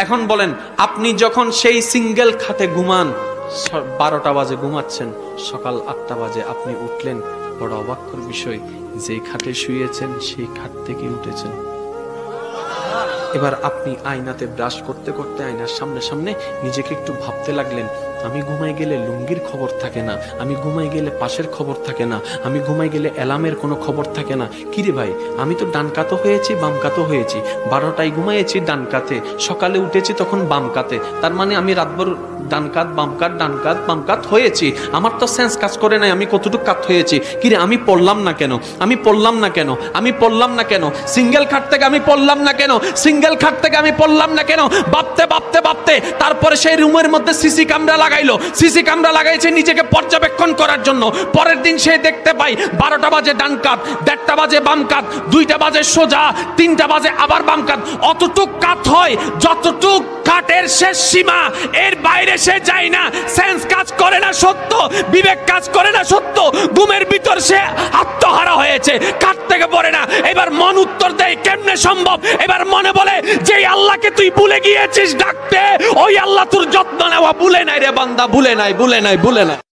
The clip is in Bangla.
এখন বলেন, আপনি যখন সেই সিঙ্গেল খাটে ঘুমান, 12টা বাজে ঘুমাচ্ছেন, সকাল 8টা বাজে আপনি উঠলেন, বড় অবাক্যর বিষয়, যে খাটে শুয়েছেন সেই খাট থেকে উঠেছেন। এবার আপনি আয়নাতে ব্রাশ করতে করতে আয়নার সামনে সামনে নিজেকে একটু ভাবতে লাগলেন, আমি ঘুমাই গেলে লুঙ্গির খবর থাকে না, আমি ঘুমাই গেলে পাশের খবর থাকে না, আমি ঘুমাই গেলে অ্যালার্মের কোনো খবর থাকে না। কিরে ভাই, আমি তো ডান কাতো হয়েছি, বাম কাতো হয়েছি, 12টায় ঘুমাইয়েছি ডান কাতে, সকালে উঠেছি তখন বাম কাতে, তার মানে আমি রাতভর ডান কাত বাম কাত ডান কাত বাম কাত হয়েছি। আমার তো সেন্স কাজ করে নাই আমি কতটুকু কাত হয়েছি। কিরে, আমি পড়লাম না কেন, আমি পড়লাম না কেন, আমি পড়লাম না কেন, সিঙ্গেল খাট থেকে আমি পড়লাম না কেন, সিঙ্গেল খাট থেকে আমি পড়লাম না কেন, ভাবতে ভাবতে ভাবতে তারপরে সেই রুমের মধ্যে সিসি ক্যামেরা লাগাইলো, সিসি ক্যামেরা লাগাইছে নিজেকে পর্যবেক্ষণ করার জন্য। পরের দিন সে দেখতে পাই 12টা বাজে ডান কাত, 1:30টা বাজে বাম কাত, 2টা বাজে সোজা, 3টা বাজে আবার বাম কাত। অতটুক কাত হয় যতটুক কাটের শেষ সীমা, এর বাইরে সে যায় না। সেন্স কাজ করে না সত্য, বিবেক কাজ করে না সত্য, ঘুমের ভিতর সে আত্মহারা হয়েছে, কাট থেকে পড়ে না। এবার মন উত্তর দেয়, কেমনে সম্ভব? এবার মনে বলে, যে আল্লাহকে তুই ভুলে গিয়েছিস ডাকতে, ওই আল্লাহ তোর যত্ন নেওয়া ভুলে নাই রে বান্দা, ভুলে নাই, ভুলে নাই, ভুলে নাই।